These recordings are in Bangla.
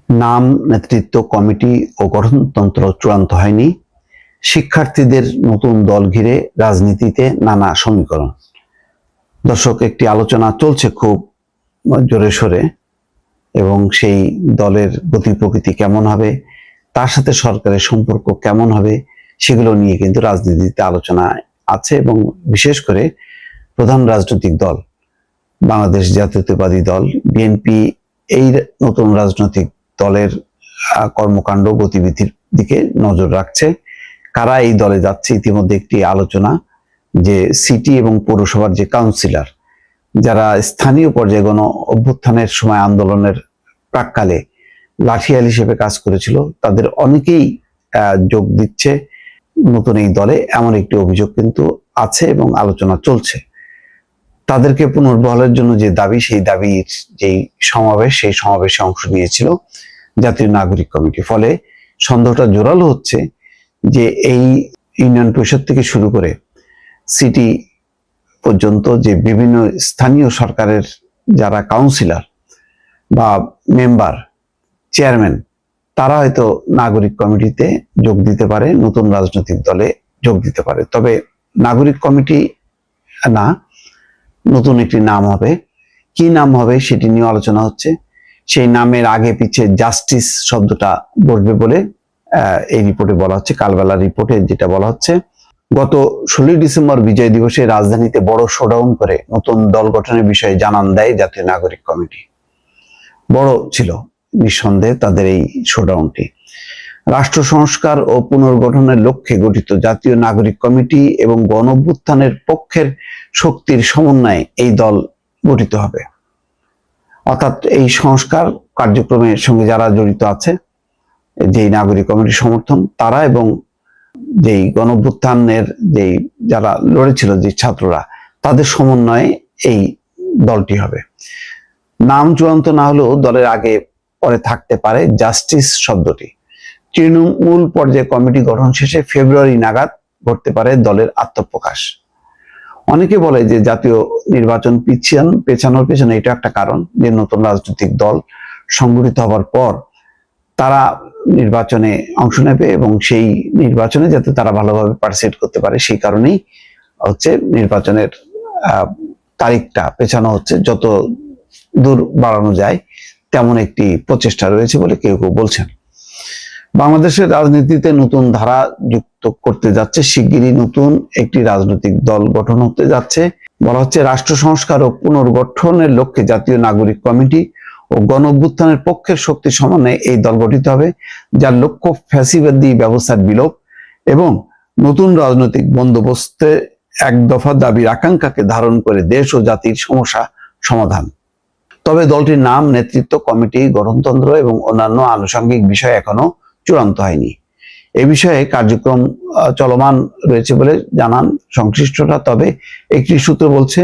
নাম, নেতৃত্ব, কমিটি ও গঠনতন্ত্র চূড়ান্ত হয়নি। শিক্ষার্থীদের নতুন দল ঘিরে রাজনীতিতে নানা সমীকরণ। দর্শক, একটি আলোচনা চলছে খুব জোরে সোরে, এবং সেই দলের গতি প্রকৃতি কেমন হবে, তার সাথে সরকারের সম্পর্ক কেমন হবে, সেগুলো নিয়ে কিন্তু রাজনীতিতে আলোচনা আছে। এবং বিশেষ করে প্রধান রাজনৈতিক দল বাংলাদেশ জাতীয়তাবাদী দল বিএনপি এই নতুন রাজনৈতিক দলের কর্মকাণ্ড গতিবিধির দিকে নজর রাখছে। কারা এই দলে যাচ্ছে, ইতিমধ্যে একটি আলোচনা যে সিটি এবং পৌরসভার যে কাউন্সিলর, যারা স্থানীয় পর্যায়ে গণ অভ্যুত্থানের সময় আন্দোলনের প্রাককালে লাঠিয়াল হিসেবে কাজ করেছিল, তাদের অনেকেই যোগ দিচ্ছে নতুন এই দলে, এমন একটি অভিযোগ কিন্তু আছে এবং আলোচনা চলছে। তাদেরকে পুনর্বহালের জন্য যে দাবি, সেই দাবির যেই সমাবেশ, সেই সমাবেশে অংশ নিয়েছিল জাতীয় নাগরিক কমিটি। ফলে সন্দেহটা জোরালো হচ্ছে যে এই ইউনিয়ন পরিষদ থেকে শুরু করে সিটি পর্যন্ত যে বিভিন্ন স্থানীয় সরকারের যারা কাউন্সিলর বা মেম্বার, চেয়ারম্যান, তারা হয়তো নাগরিক কমিটিতে যোগ দিতে পারে, নতুন রাজনৈতিক দলে যোগ দিতে পারে। তবে নাগরিক কমিটি না, নতুন একটি নাম হবে। কি নাম হবে সেটি নিয়ে আলোচনা হচ্ছে। সেই নামের আগে পিছে জাস্টিস শব্দটা বসবে বলে এই রিপোর্টে বলা হচ্ছে, কালবেলা রিপোর্টে যেটা বলা হচ্ছে। গত 16 ডিসেম্বর বিজয় দিবসে রাজধানীতে বড় শোডাউন করে নতুন দল গঠনের বিষয়ে জানান দেয় জাতীয় নাগরিক কমিটি। বড় ছিল নিঃসন্দেহে তাদের এই শোডাউনটি। রাষ্ট্র সংস্কার ও পুনর্গঠনের লক্ষ্যে গঠিত জাতীয় নাগরিক কমিটি এবং গণ অভ্যুত্থানের পক্ষের শক্তির সমন্বয়ে এই দল গঠিত হবে। অর্থাৎ এই সংস্কার কার্যক্রমের সঙ্গে যারা জড়িত আছে, যেই নাগরিক কমিটির সমর্থন তারা, এবং যেই গণ অভ্যুত্থানের যেই যারা লড়েছিল, যে ছাত্ররা, তাদের সমন্বয়ে এই দলটি হবে। নাম চূড়ান্ত না হলেও দলের আগে পরে থাকতে পারে জাস্টিস শব্দটি। তৃণমূল পর্যায়ে কমিটি গঠন শেষে ফেব্রুয়ারি নাগাদ ঘটতে পারে দলের আত্মপ্রকাশ। অনেকে বলে যে জাতীয় নির্বাচন পেছানোর পেছনে এটা একটা কারণ, যে নতুন রাজনৈতিক দল সংগঠিত হবার পর তারা নির্বাচনে অংশ নেবে এবং সেই নির্বাচনে যাতে তারা ভালোভাবে পার্টিসিপেট করতে পারে, সেই কারণেই হচ্ছে নির্বাচনের তারিখটা পেছানো হচ্ছে, যত দূর বাড়ানো যায় তেমন একটি প্রচেষ্টা রয়েছে বলে কেউ কেউ বলছেন। বাংলাদেশের রাজনীতিতে নতুন ধারা যুক্ত করতে যাচ্ছে, শিগগিরই নতুন একটি রাজনৈতিক দল গঠন হতে যাচ্ছে। বলা হচ্ছে রাষ্ট্র সংস্কার ও পুনর্গঠনের লক্ষ্যে জাতীয় নাগরিক কমিটি ও গণ অভ্যুত্থানের পক্ষের শক্তি সমন্বয়ে এই দল গঠিত হবে, যার লক্ষ্য ফ্যাসিবাদী ব্যবস্থার বিলোপ এবং নতুন রাজনৈতিক বন্দোবস্তে এক দফা দাবির আকাঙ্ক্ষাকে ধারণ করে দেশ ও জাতির সমস্যা সমাধান। তবে দলটির নাম, নেতৃত্ব, কমিটি, গঠনতন্ত্র এবং অন্যান্য আনুষঙ্গিক বিষয় এখনো চূড়ান্ত হয়নি। এ বিষয়ে কার্যক্রম চলমান রয়েছে বলে জানান সংশ্লিষ্টরা। তবে একটি সূত্র বলছে,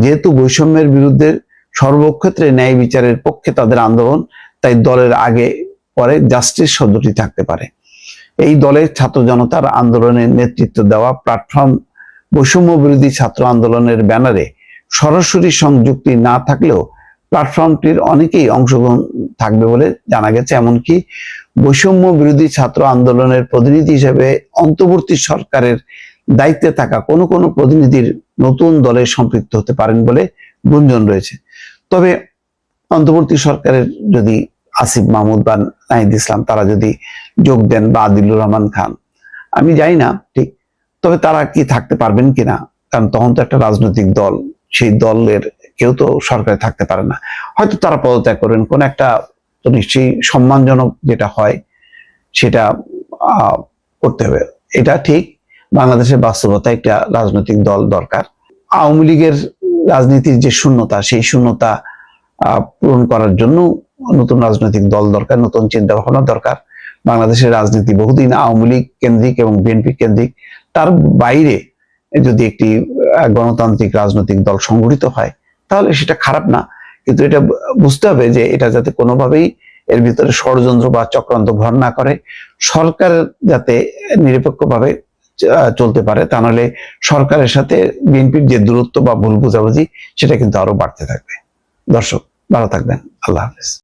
যেহেতু বৈষম্যের বিরুদ্ধে সর্বক্ষেত্রে ন্যায় বিচারের পক্ষে তাদের আন্দোলন, তাই দলের আগে পরে জাস্টিস শব্দটি থাকতে পারে। এই দলের ছাত্র জনতার আন্দোলনের নেতৃত্ব দেওয়া প্ল্যাটফর্ম বৈষম্য বিরোধী ছাত্র আন্দোলনের ব্যানারে সরাসরি সংযুক্তি না থাকলেও প্ল্যাটফর্মটির অনেকেই অংশগ্রহণ থাকবে বলে জানা গেছে। এমনকি বৈষম্য বিরোধী ছাত্র আন্দোলনের প্রতিনিধি হিসেবে অন্তর্বর্তী সরকারের দায়িত্বে থাকা কোনো কোনো প্রতিনিধির নতুন দলে সম্পৃক্ত হতে পারেন বলে গুঞ্জন রয়েছে। তবে অন্তর্বর্তী সরকারের যদি আসিফ মাহমুদ বা নাহিদ ইসলাম তারা যদি যোগ দেন, বা আদিলুর রহমান খান, আমি জানি না ঠিক, তবে তারা কি থাকতে পারবেন কিনা, কারণ তখন তো একটা রাজনৈতিক দল, সেই দলের কেউ তো সরকারে থাকতে পারে না। হয়তো তারা পদত্যাগ করবেন, কোন একটা তো নিশ্চয়ই সম্মানজনক যেটা হয় সেটা করতে হবে। এটা ঠিক, বাংলাদেশের বাস্তবতা একটা রাজনৈতিক দল দরকার। আওয়ামী লীগের রাজনীতির যে শূন্যতা, সেই শূন্যতা পূরণ করার জন্য নতুন রাজনৈতিক দল দরকার, নতুন চিন্তা ভাবনা দরকার। বাংলাদেশের রাজনীতি বহুদিন আওয়ামী লীগ কেন্দ্রিক এবং বিএনপি কেন্দ্রিক। তার বাইরে যদি একটি গণতান্ত্রিক রাজনৈতিক দল সংগঠিত হয় তাহলে সেটা খারাপ না, কিন্তু এটা বুঝতে হবে যে এটা যাতে কোনোভাবেই এর ভিতরে ষড়যন্ত্র বা চক্রান্ত ভর না করে, সরকার যাতে নিরপেক্ষভাবে চলতে পারে, তা নাহলে সরকারের সাথে বিএনপির যে দূরত্ব বা ভুল বোঝাবুঝি সেটা কিন্তু আরো বাড়তে থাকবে। দর্শক, ভালো থাকবেন। আল্লাহ হাফেজ।